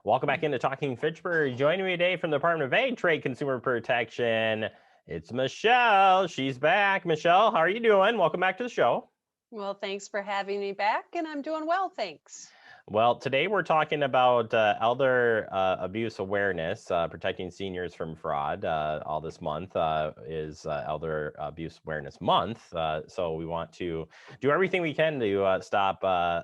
Welcome back into Talking Fitchburg. Joining me today from the Department of Ag, Trade, Consumer Protection, it's Michelle. She's back. Michelle, how are you doing? Welcome back to the show. Well, thanks for having me back, and I'm doing well, thanks. Well, today we're talking about elder abuse awareness, protecting seniors from fraud. All this month is Elder Abuse Awareness Month. So we want to do everything we can to stop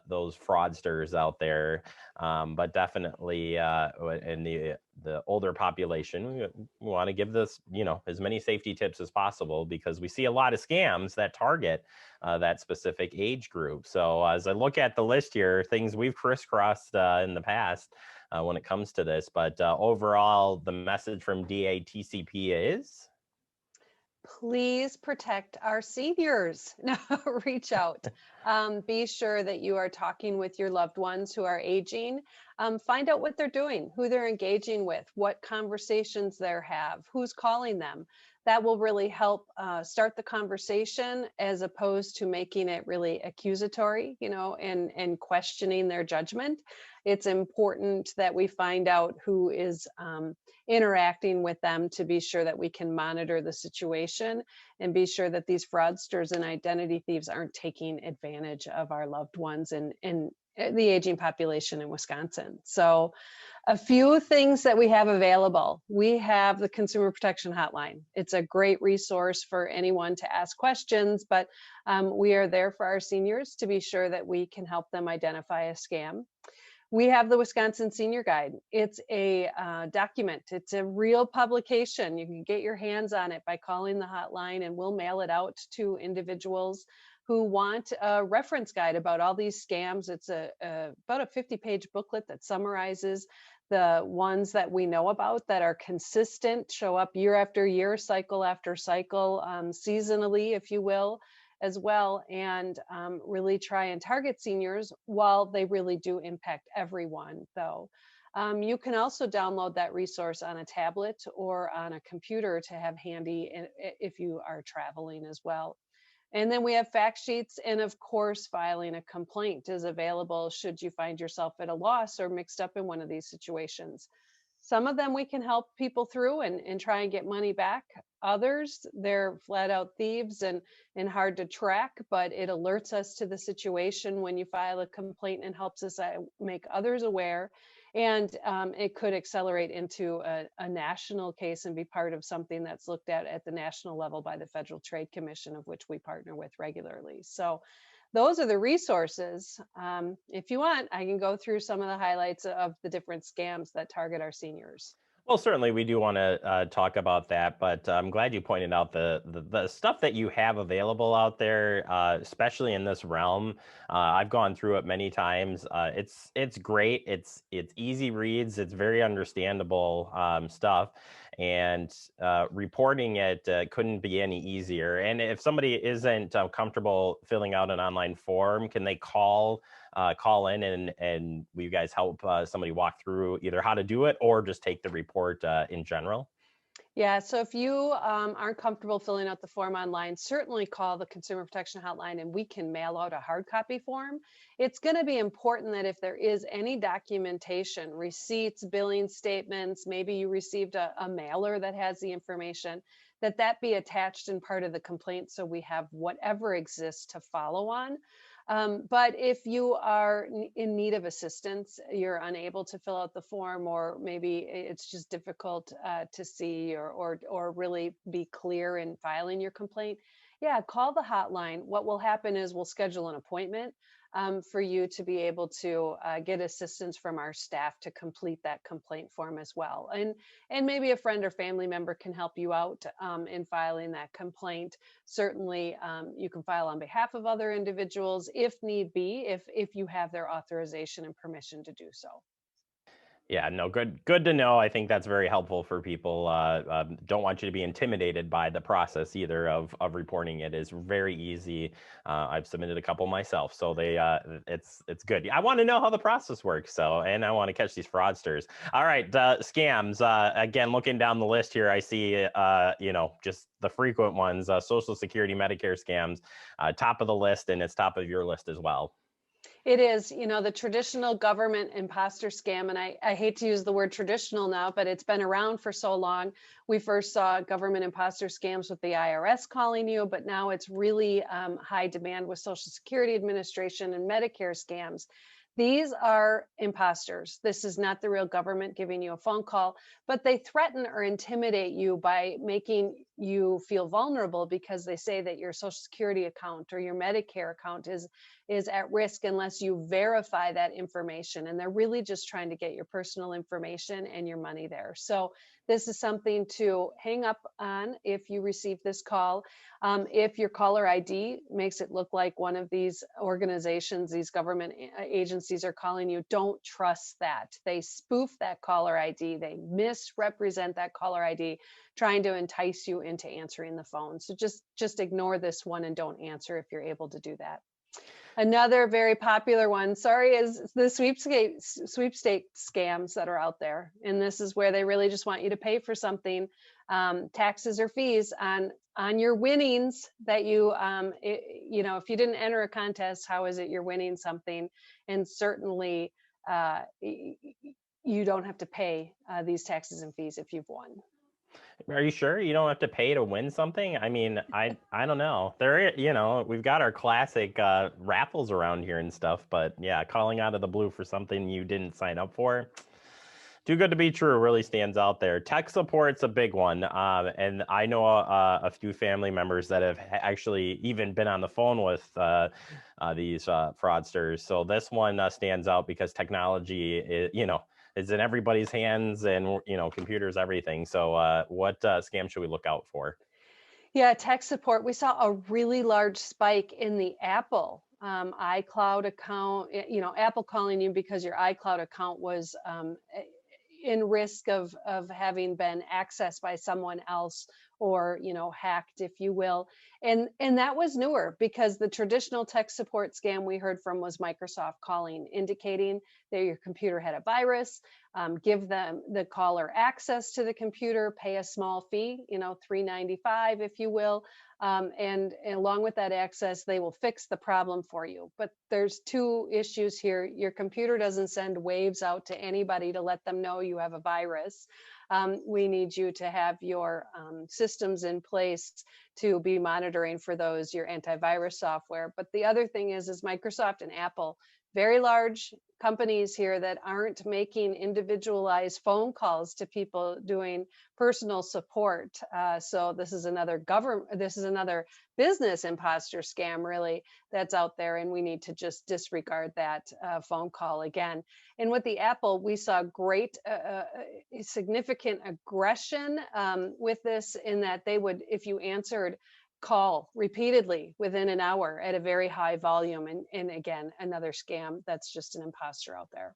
those fraudsters out there. But definitely in the older population, we want to give this, as many safety tips as possible because we see a lot of scams that target that specific age group. So as I look at the list here, things we've crisscrossed in the past when it comes to this, but overall, the message from DATCP is? Please protect our seniors. No, reach out. Be sure that you are talking with your loved ones who are aging. Find out what they're doing, who they're engaging with, what conversations they have, who's calling them. That will really help start the conversation as opposed to making it really accusatory, and questioning their judgment. It's important that we find out who is interacting with them to be sure that we can monitor the situation and be sure that these fraudsters and identity thieves aren't taking advantage of our loved ones and the aging population in Wisconsin. So a few things that we have available. We have the Consumer Protection Hotline. It's a great resource for anyone to ask questions, but we are there for our seniors to be sure that we can help them identify a scam. We have the Wisconsin Senior Guide. It's a document. It's a real publication. You can get your hands on it by calling the hotline, and we'll mail it out to individuals who want a reference guide about all these scams. It's about a 50-page booklet that summarizes the ones that we know about that are consistent, show up year after year, cycle after cycle, seasonally, if you will, as well, and really try and target seniors while they really do impact everyone, though. You can also download that resource on a tablet or on a computer to have handy if you are traveling as well. And then we have fact sheets, and of course, filing a complaint is available should you find yourself at a loss or mixed up in one of these situations. Some of them we can help people through and try and get money back. Others, they're flat out thieves and hard to track, but it alerts us to the situation when you file a complaint and helps us make others aware. And it could accelerate into a national case and be part of something that's looked at the national level by the Federal Trade Commission, of which we partner with regularly. So those are the resources. If you want, I can go through some of the highlights of the different scams that target our seniors. Well, certainly we do want to talk about that, but I'm glad you pointed out the stuff that you have available out there, especially in this realm. I've gone through it many times. It's great. It's easy reads. It's very understandable stuff, and reporting it couldn't be any easier. And if somebody isn't comfortable filling out an online form, can they call in and will you guys help somebody walk through either how to do it or just take the report in general? Yeah, so if you aren't comfortable filling out the form online, certainly call the Consumer Protection Hotline and we can mail out a hard copy form. It's going to be important that if there is any documentation, receipts, billing statements, maybe you received a mailer that has the information, that be attached in part of the complaint so we have whatever exists to follow on. But if you are in need of assistance, you're unable to fill out the form, or maybe it's just difficult to see or really be clear in filing your complaint, yeah, call the hotline. What will happen is we'll schedule an appointment for you to be able to get assistance from our staff to complete that complaint form as well. And maybe a friend or family member can help you out in filing that complaint. Certainly, you can file on behalf of other individuals if need be, if you have their authorization and permission to do so. Yeah, no, good to know. I think that's very helpful for people. Don't want you to be intimidated by the process either of reporting. It is very easy. I've submitted a couple myself, so it's good. I want to know how the process works, and I want to catch these fraudsters. All right, scams. Again, looking down the list here, I see just the frequent ones. Social Security, Medicare scams, top of the list, and it's top of your list as well. It is, the traditional government imposter scam, and I hate to use the word traditional now, but it's been around for so long. We first saw government imposter scams with the IRS calling you, but now it's really high demand with Social Security Administration and Medicare scams. These are imposters. This is not the real government giving you a phone call, but they threaten or intimidate you by making you feel vulnerable because they say that your Social Security account or your Medicare account is at risk unless you verify that information. And they're really just trying to get your personal information and your money there. So this is something to hang up on if you receive this call. If your caller ID makes it look like one of these organizations, these government agencies are calling you, don't trust that. They spoof that caller ID. They misrepresent that caller ID, trying to entice you into answering the phone. So just ignore this one and don't answer if you're able to do that. Another very popular one, sorry, is the sweepstakes scams that are out there. And this is where they really just want you to pay for something, taxes or fees on your winnings that if you didn't enter a contest, how is it you're winning something? And certainly you don't have to pay these taxes and fees if you've won. Are you sure you don't have to pay to win something? I mean, I don't know. We've got our classic raffles around here and stuff, but yeah, calling out of the blue for something you didn't sign up for. Too good to be true really stands out there. Tech support's a big one. And I know a few family members that have actually even been on the phone with these fraudsters. So this one stands out because technology is in everybody's hands, and computers, everything. So what scam should we look out for? Yeah, tech support. We saw a really large spike in the Apple iCloud account. Apple calling you because your iCloud account was in risk of having been accessed by someone else, or hacked, if you will. And that was newer, because the traditional tech support scam we heard from was Microsoft calling, indicating that your computer had a virus. Give them, the caller, access to the computer, pay a small fee, $3.95, if you will. And along with that access, they will fix the problem for you. But there's two issues here. Your computer doesn't send waves out to anybody to let them know you have a virus. We need you to have your systems in place to be monitoring for those, your antivirus software. But the other thing is Microsoft and Apple, very large companies here that aren't making individualized phone calls to people doing personal support. So this is another business imposter scam, really, that's out there, and we need to just disregard that phone call again. And with the Apple, we saw great significant aggression with this, in that they would, if you answered, call repeatedly within an hour at a very high volume. And again, another scam that's just an imposter out there.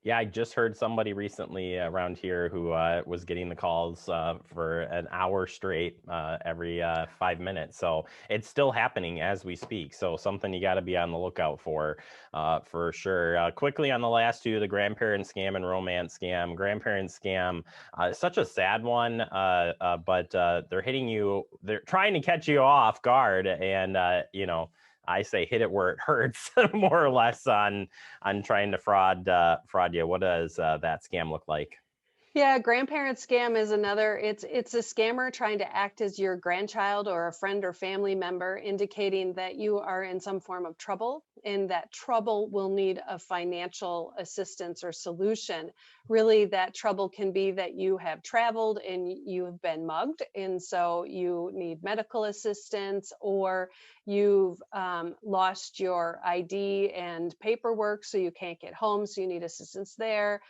Yeah, I just heard somebody recently around here who was getting the calls for an hour straight every 5 minutes. So it's still happening as we speak. So something you got to be on the lookout for sure. Quickly on the last two, the grandparent scam and romance scam. Grandparent scam, such a sad one, but they're hitting you. They're trying to catch you off guard, and I say hit it where it hurts, more or less, on trying to fraud you. What does that scam look like? Yeah, grandparent scam is another. It's a scammer trying to act as your grandchild or a friend or family member, indicating that you are in some form of trouble, and that trouble will need a financial assistance or solution. Really, that trouble can be that you have traveled and you have been mugged, and so you need medical assistance, or you've lost your ID and paperwork, so you can't get home, so you need assistance there.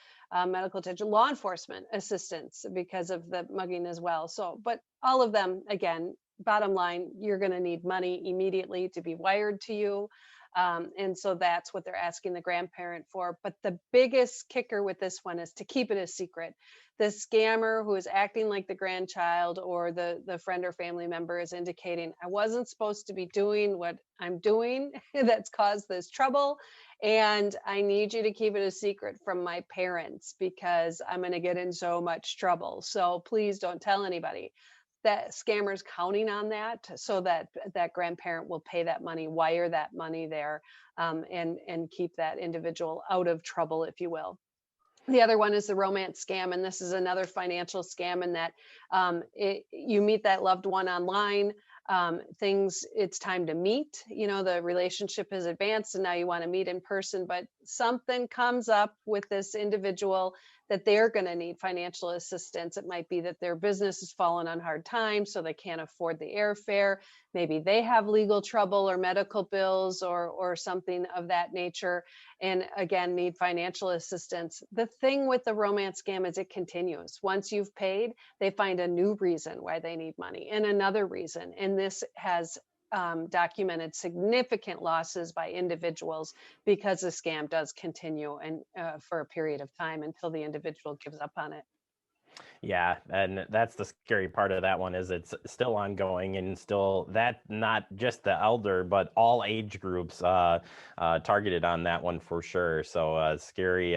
Medical attention, law enforcement assistance because of the mugging as well. So, but all of them, again, bottom line, you're going to need money immediately to be wired to you. And so that's what they're asking the grandparent for. But the biggest kicker with this one is to keep it a secret. The scammer who is acting like the grandchild or the friend or family member is indicating, I wasn't supposed to be doing what I'm doing that's caused this trouble. And I need you to keep it a secret from my parents because I'm going to get in so much trouble. So please don't tell anybody. that scammers counting on that so that that grandparent will pay that money, wire that money there, and keep that individual out of trouble, if you will. The other one is the romance scam, and this is another financial scam in that you meet that loved one online. It's time to meet. You know, the relationship is advanced, and now you want to meet in person, but something comes up with this individual that they're going to need financial assistance. It might be that their business has fallen on hard times, so they can't afford the airfare. Maybe they have legal trouble or medical bills or something of that nature, and again need financial assistance. The thing with the romance scam is it continues. Once you've paid, they find a new reason why they need money and another reason. And this has documented significant losses by individuals because the scam does continue and for a period of time until the individual gives up on it. Yeah, and that's the scary part of that one is it's still ongoing and still that not just the elder but all age groups targeted on that one for sure. So scary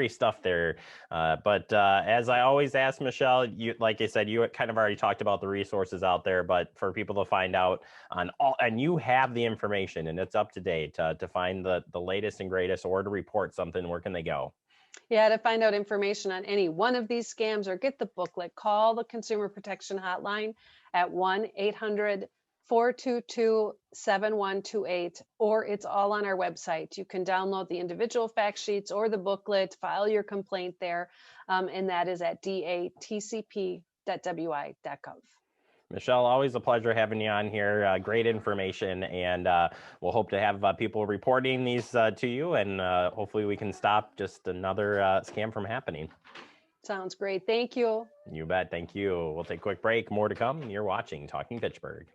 stuff there. But as I always ask Michelle, you like I said, you kind of already talked about the resources out there, but for people to find out on all, and you have the information and it's up to date to find the latest and greatest or to report something, where can they go? Yeah, to find out information on any one of these scams or get the booklet, call the Consumer Protection Hotline at 1-800-422-7128, or it's all on our website. You can download the individual fact sheets or the booklet, file your complaint there, and that is at datcp.wi.gov. Michelle, always a pleasure having you on here. Great information, and we'll hope to have people reporting these to you, and hopefully we can stop just another scam from happening. Sounds great. Thank you. You bet. Thank you. We'll take a quick break. More to come. You're watching Talking Pittsburgh.